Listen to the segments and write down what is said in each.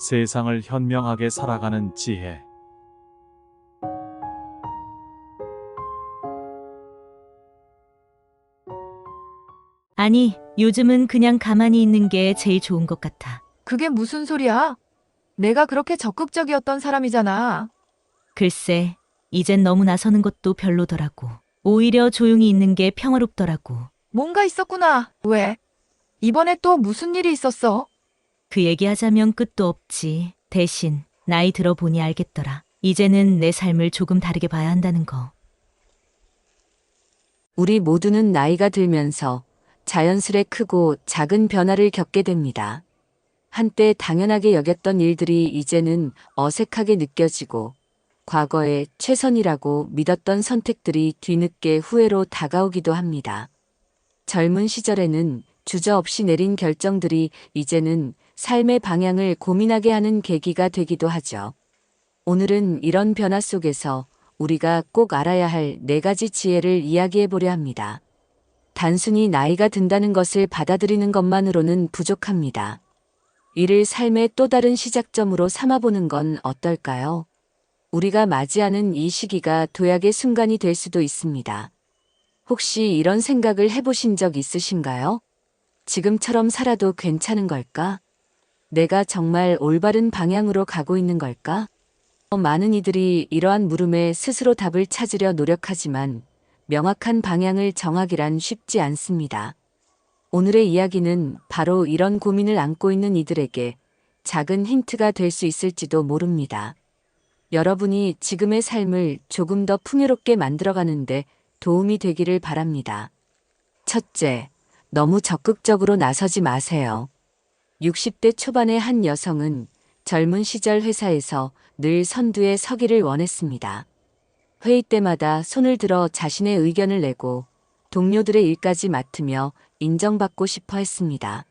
세상을 현명하게 살아가는 지혜. 아니, 요즘은 그냥 가만히 있는 게 제일 좋은 것 같아. 그게 무슨 소리야? 내가 그렇게 적극적이었던 사람이잖아. 글쎄, 이젠 너무 나서는 것도 별로더라고. 오히려 조용히 있는 게 평화롭더라고. 뭔가 있었구나. 왜? 이번에 또 무슨 일이 있었어? 그 얘기하자면 끝도 없지. 대신 나이 들어보니 알겠더라. 이제는 내 삶을 조금 다르게 봐야 한다는 거. 우리 모두는 나이가 들면서 자연스레 크고 작은 변화를 겪게 됩니다. 한때 당연하게 여겼던 일들이 이제는 어색하게 느껴지고, 과거에 최선이라고 믿었던 선택들이 뒤늦게 후회로 다가오기도 합니다. 젊은 시절에는 주저없이 내린 결정들이 이제는 삶의 방향을 고민하게 하는 계기가 되기도 하죠. 오늘은 이런 변화 속에서 우리가 꼭 알아야 할 4가지 지혜를 이야기해 보려 합니다. 단순히 나이가 든다는 것을 받아들이는 것만으로는 부족합니다. 이를 삶의 또 다른 시작점으로 삼아보는 건 어떨까요? 우리가 맞이하는 이 시기가 도약의 순간이 될 수도 있습니다. 혹시 이런 생각을 해보신 적 있으신가요? 지금처럼 살아도 괜찮은 걸까? 내가 정말 올바른 방향으로 가고 있는 걸까? 많은 이들이 이러한 물음에 스스로 답을 찾으려 노력하지만 명확한 방향을 정하기란 쉽지 않습니다. 오늘의 이야기는 바로 이런 고민을 안고 있는 이들에게 작은 힌트가 될 수 있을지도 모릅니다. 여러분이 지금의 삶을 조금 더 풍요롭게 만들어가는데 도움이 되기를 바랍니다. 첫째, 너무 적극적으로 나서지 마세요. 60대 초반의 한 여성은 젊은 시절 회사에서 늘 선두에 서기를 원했습니다. 회의 때마다 손을 들어 자신의 의견을 내고 동료들의 일까지 맡으며 인정받고 싶어 했습니다.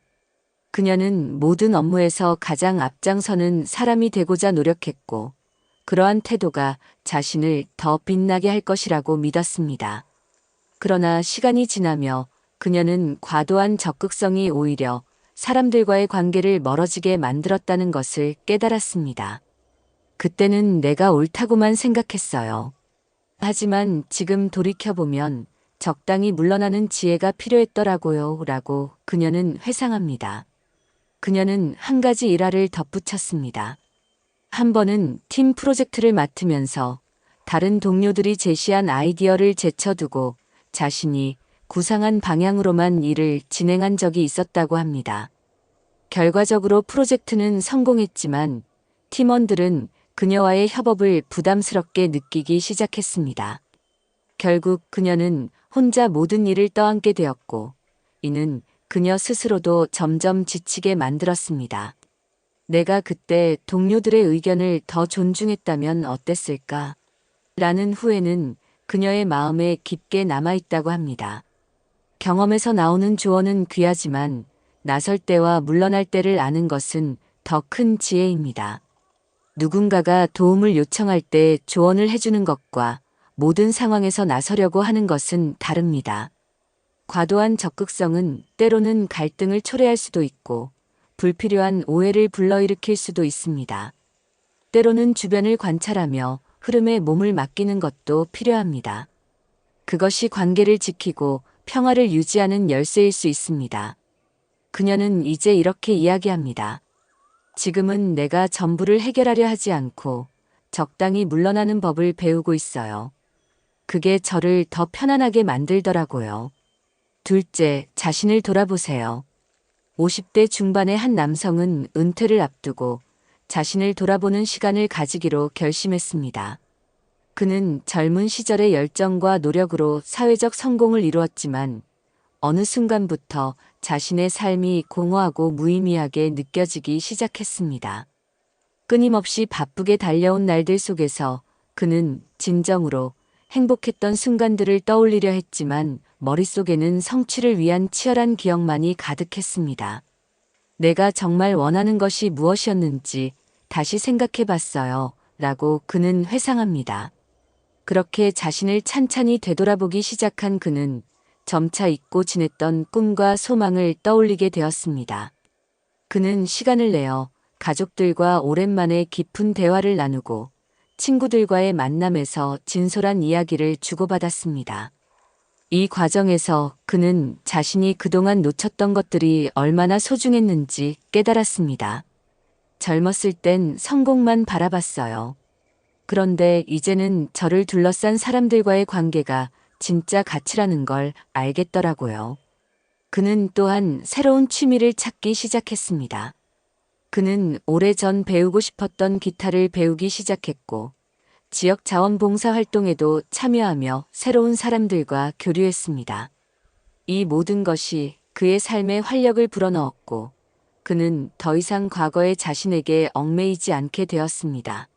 그녀는 모든 업무에서 가장 앞장서는 사람이 되고자 노력했고, 그러한 태도가 자신을 더 빛나게 할 것이라고 믿었습니다. 그러나 시간이 지나며 그녀는 과도한 적극성이 오히려 사람들과의 관계를 멀어지게 만들었다는 것을 깨달았습니다. 그때는 내가 옳다고만 생각했어요. 하지만 지금 돌이켜보면 적당히 물러나는 지혜가 필요했더라고요. 라고 그녀는 회상합니다. 그녀는 한 가지 일화를 덧붙였습니다. 한 번은 팀 프로젝트를 맡으면서 다른 동료들이 제시한 아이디어를 제쳐두고 자신이 구상한 방향으로만 일을 진행한 적이 있었다고 합니다. 결과적으로 프로젝트는 성공했지만 팀원들은 그녀와의 협업을 부담스럽게 느끼기 시작했습니다. 결국 그녀는 혼자 모든 일을 떠안게 되었고, 이는 그녀 스스로도 점점 지치게 만들었습니다. 내가 그때 동료들의 의견을 더 존중했다면 어땠을까? 라는 후회는 그녀의 마음에 깊게 남아있다고 합니다. 경험에서 나오는 조언은 귀하지만 나설 때와 물러날 때를 아는 것은 더 큰 지혜입니다. 누군가가 도움을 요청할 때 조언을 해주는 것과 모든 상황에서 나서려고 하는 것은 다릅니다. 과도한 적극성은 때로는 갈등을 초래할 수도 있고 불필요한 오해를 불러일으킬 수도 있습니다. 때로는 주변을 관찰하며 흐름에 몸을 맡기는 것도 필요합니다. 그것이 관계를 지키고 평화를 유지하는 열쇠일 수 있습니다. 그녀는 이제 이렇게 이야기합니다. 지금은 내가 전부를 해결하려 하지 않고 적당히 물러나는 법을 배우고 있어요. 그게 저를 더 편안하게 만들더라고요. 둘째, 자신을 돌아보세요. 50대 중반의 한 남성은 은퇴를 앞두고 자신을 돌아보는 시간을 가지기로 결심했습니다. 그는 젊은 시절의 열정과 노력으로 사회적 성공을 이루었지만 어느 순간부터 자신의 삶이 공허하고 무의미하게 느껴지기 시작했습니다. 끊임없이 바쁘게 달려온 날들 속에서 그는 진정으로 행복했던 순간들을 떠올리려 했지만 머릿속에는 성취를 위한 치열한 기억만이 가득했습니다. 내가 정말 원하는 것이 무엇이었는지 다시 생각해 봤어요. 라고 그는 회상합니다. 그렇게 자신을 찬찬히 되돌아보기 시작한 그는 점차 잊고 지냈던 꿈과 소망을 떠올리게 되었습니다. 그는 시간을 내어 가족들과 오랜만에 깊은 대화를 나누고 친구들과의 만남에서 진솔한 이야기를 주고받았습니다. 이 과정에서 그는 자신이 그동안 놓쳤던 것들이 얼마나 소중했는지 깨달았습니다. 젊었을 땐 성공만 바라봤어요. 그런데 이제는 저를 둘러싼 사람들과의 관계가 진짜 가치라는 걸 알겠더라고요. 그는 또한 새로운 취미를 찾기 시작했습니다. 그는 오래전 배우고 싶었던 기타를 배우기 시작했고, 지역 자원봉사 활동에도 참여하며 새로운 사람들과 교류했습니다. 이 모든 것이 그의 삶에 활력을 불어넣었고, 그는 더 이상 과거의 자신에게 얽매이지 않게 되었습니다.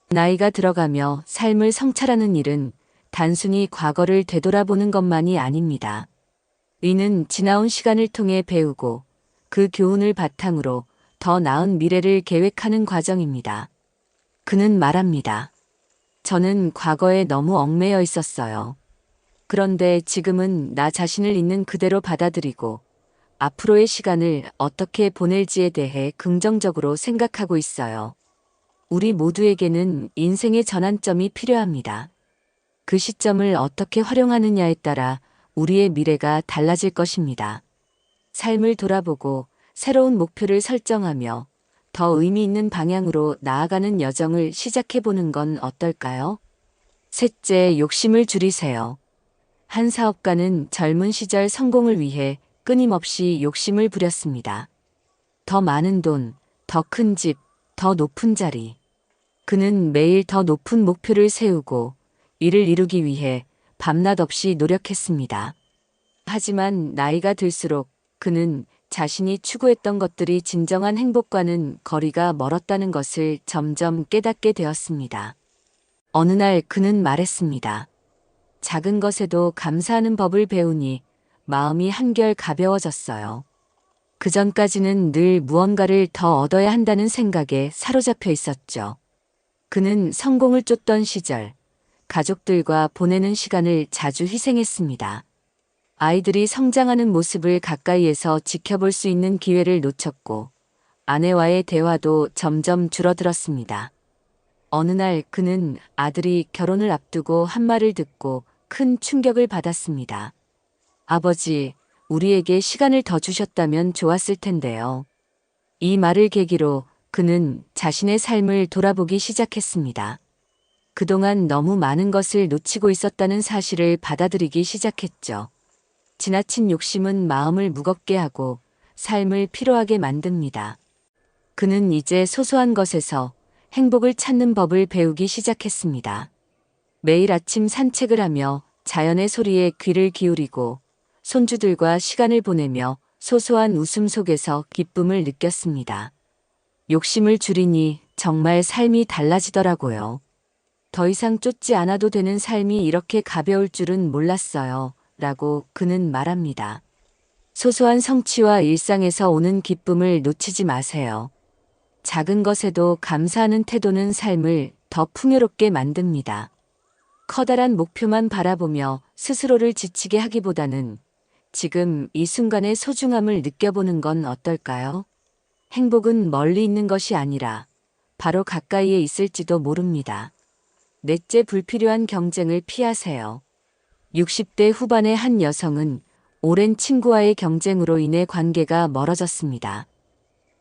나이가 들어가며 삶을 성찰하는 일은 단순히 과거를 되돌아보는 것만이 아닙니다. 이는 지나온 시간을 통해 배우고 그 교훈을 바탕으로 더 나은 미래를 계획하는 과정입니다. 그는 말합니다. 저는 과거에 너무 얽매여 있었어요. 그런데 지금은 나 자신을 있는 그대로 받아들이고 앞으로의 시간을 어떻게 보낼지에 대해 긍정적으로 생각하고 있어요. 우리 모두에게는 인생의 전환점이 필요합니다. 그 시점을 어떻게 활용하느냐에 따라 우리의 미래가 달라질 것입니다. 삶을 돌아보고 새로운 목표를 설정하며 더 의미 있는 방향으로 나아가는 여정을 시작해보는 건 어떨까요? 셋째, 욕심을 줄이세요. 한 사업가는 젊은 시절 성공을 위해 끊임없이 욕심을 부렸습니다. 더 많은 돈, 더 큰 집, 더 높은 자리. 그는 매일 더 높은 목표를 세우고 이를 이루기 위해 밤낮 없이 노력했습니다. 하지만 나이가 들수록 그는 자신이 추구했던 것들이 진정한 행복과는 거리가 멀었다는 것을 점점 깨닫게 되었습니다. 어느 날 그는 말했습니다. 작은 것에도 감사하는 법을 배우니 마음이 한결 가벼워졌어요. 그전까지는 늘 무언가를 더 얻어야 한다는 생각에 사로잡혀 있었죠. 그는 성공을 쫓던 시절, 가족들과 보내는 시간을 자주 희생했습니다. 아이들이 성장하는 모습을 가까이에서 지켜볼 수 있는 기회를 놓쳤고, 아내와의 대화도 점점 줄어들었습니다. 어느 날 그는 아들이 결혼을 앞두고 한 말을 듣고 큰 충격을 받았습니다. 아버지, 우리에게 시간을 더 주셨다면 좋았을 텐데요. 이 말을 계기로 그는 자신의 삶을 돌아보기 시작했습니다. 그동안 너무 많은 것을 놓치고 있었다는 사실을 받아들이기 시작했죠. 지나친 욕심은 마음을 무겁게 하고 삶을 피로하게 만듭니다. 그는 이제 소소한 것에서 행복을 찾는 법을 배우기 시작했습니다. 매일 아침 산책을 하며 자연의 소리에 귀를 기울이고 손주들과 시간을 보내며 소소한 웃음 속에서 기쁨을 느꼈습니다. 욕심을 줄이니 정말 삶이 달라지더라고요. 더 이상 쫓지 않아도 되는 삶이 이렇게 가벼울 줄은 몰랐어요. 라고 그는 말합니다. 소소한 성취와 일상에서 오는 기쁨을 놓치지 마세요. 작은 것에도 감사하는 태도는 삶을 더 풍요롭게 만듭니다. 커다란 목표만 바라보며 스스로를 지치게 하기보다는 지금 이 순간의 소중함을 느껴보는 건 어떨까요? 행복은 멀리 있는 것이 아니라 바로 가까이에 있을지도 모릅니다. 넷째, 불필요한 경쟁을 피하세요. 60대 후반의 한 여성은 오랜 친구와의 경쟁으로 인해 관계가 멀어졌습니다.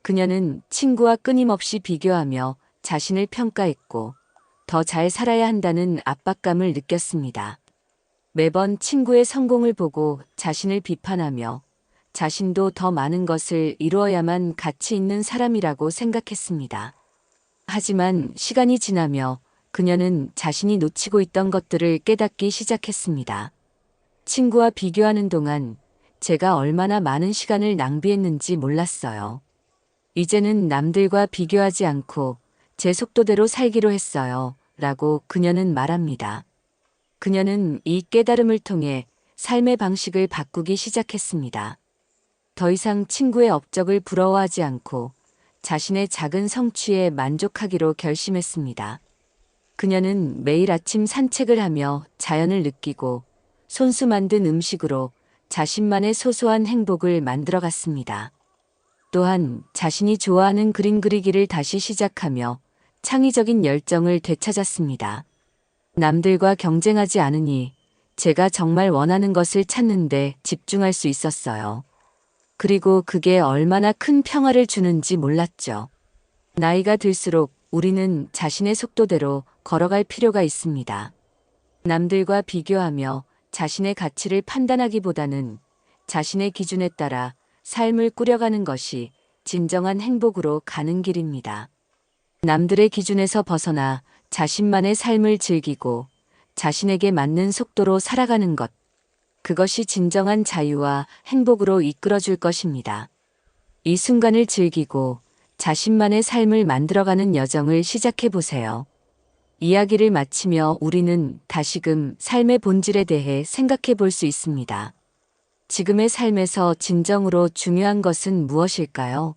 그녀는 친구와 끊임없이 비교하며 자신을 평가했고 더 잘 살아야 한다는 압박감을 느꼈습니다. 매번 친구의 성공을 보고 자신을 비판하며 자신도 더 많은 것을 이루어야만 가치 있는 사람이라고 생각했습니다. 하지만 시간이 지나며 그녀는 자신이 놓치고 있던 것들을 깨닫기 시작했습니다. 친구와 비교하는 동안 제가 얼마나 많은 시간을 낭비했는지 몰랐어요. 이제는 남들과 비교하지 않고 제 속도대로 살기로 했어요. 라고 그녀는 말합니다. 그녀는 이 깨달음을 통해 삶의 방식을 바꾸기 시작했습니다. 더 이상 친구의 업적을 부러워하지 않고 자신의 작은 성취에 만족하기로 결심했습니다. 그녀는 매일 아침 산책을 하며 자연을 느끼고 손수 만든 음식으로 자신만의 소소한 행복을 만들어갔습니다. 또한 자신이 좋아하는 그림 그리기를 다시 시작하며 창의적인 열정을 되찾았습니다. 남들과 경쟁하지 않으니 제가 정말 원하는 것을 찾는데 집중할 수 있었어요. 그리고 그게 얼마나 큰 평화를 주는지 몰랐죠. 나이가 들수록 우리는 자신의 속도대로 걸어갈 필요가 있습니다. 남들과 비교하며 자신의 가치를 판단하기보다는 자신의 기준에 따라 삶을 꾸려가는 것이 진정한 행복으로 가는 길입니다. 남들의 기준에서 벗어나 자신만의 삶을 즐기고 자신에게 맞는 속도로 살아가는 것, 그것이 진정한 자유와 행복으로 이끌어줄 것입니다. 이 순간을 즐기고 자신만의 삶을 만들어가는 여정을 시작해 보세요. 이야기를 마치며 우리는 다시금 삶의 본질에 대해 생각해 볼 수 있습니다. 지금의 삶에서 진정으로 중요한 것은 무엇일까요?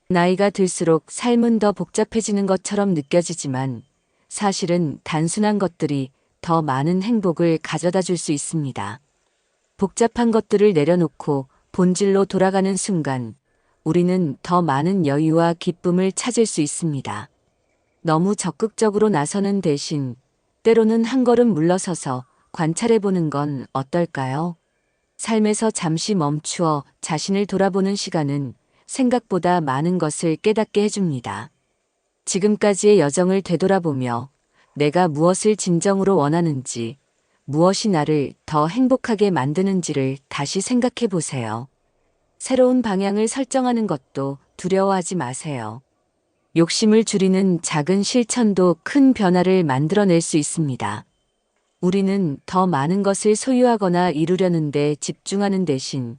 나이가 들수록 삶은 더 복잡해지는 것처럼 느껴지지만 사실은 단순한 것들이 더 많은 행복을 가져다 줄 수 있습니다. 복잡한 것들을 내려놓고 본질로 돌아가는 순간 우리는 더 많은 여유와 기쁨을 찾을 수 있습니다. 너무 적극적으로 나서는 대신 때로는 한 걸음 물러서서 관찰해보는 건 어떨까요? 삶에서 잠시 멈추어 자신을 돌아보는 시간은 생각보다 많은 것을 깨닫게 해줍니다. 지금까지의 여정을 되돌아보며 내가 무엇을 진정으로 원하는지, 무엇이 나를 더 행복하게 만드는지를 다시 생각해 보세요. 새로운 방향을 설정하는 것도 두려워하지 마세요. 욕심을 줄이는 작은 실천도 큰 변화를 만들어낼 수 있습니다. 우리는 더 많은 것을 소유하거나 이루려는 데 집중하는 대신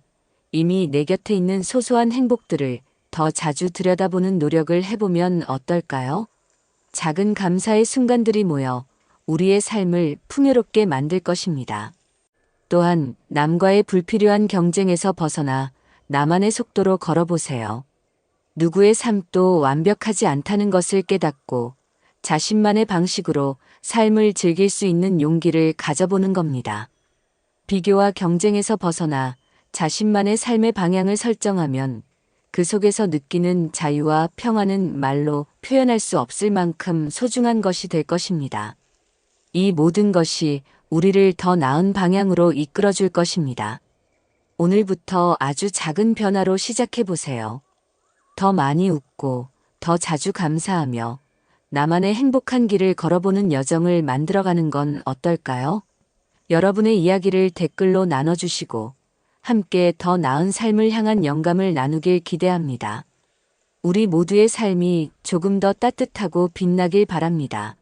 이미 내 곁에 있는 소소한 행복들을 더 자주 들여다보는 노력을 해보면 어떨까요? 작은 감사의 순간들이 모여 우리의 삶을 풍요롭게 만들 것입니다. 또한 남과의 불필요한 경쟁에서 벗어나 나만의 속도로 걸어보세요. 누구의 삶도 완벽하지 않다는 것을 깨닫고 자신만의 방식으로 삶을 즐길 수 있는 용기를 가져보는 겁니다. 비교와 경쟁에서 벗어나 자신만의 삶의 방향을 설정하면 그 속에서 느끼는 자유와 평화는 말로 표현할 수 없을 만큼 소중한 것이 될 것입니다. 이 모든 것이 우리를 더 나은 방향으로 이끌어줄 것입니다. 오늘부터 아주 작은 변화로 시작해 보세요. 더 많이 웃고 더 자주 감사하며 나만의 행복한 길을 걸어보는 여정을 만들어가는 건 어떨까요? 여러분의 이야기를 댓글로 나눠주시고 함께 더 나은 삶을 향한 영감을 나누길 기대합니다. 우리 모두의 삶이 조금 더 따뜻하고 빛나길 바랍니다.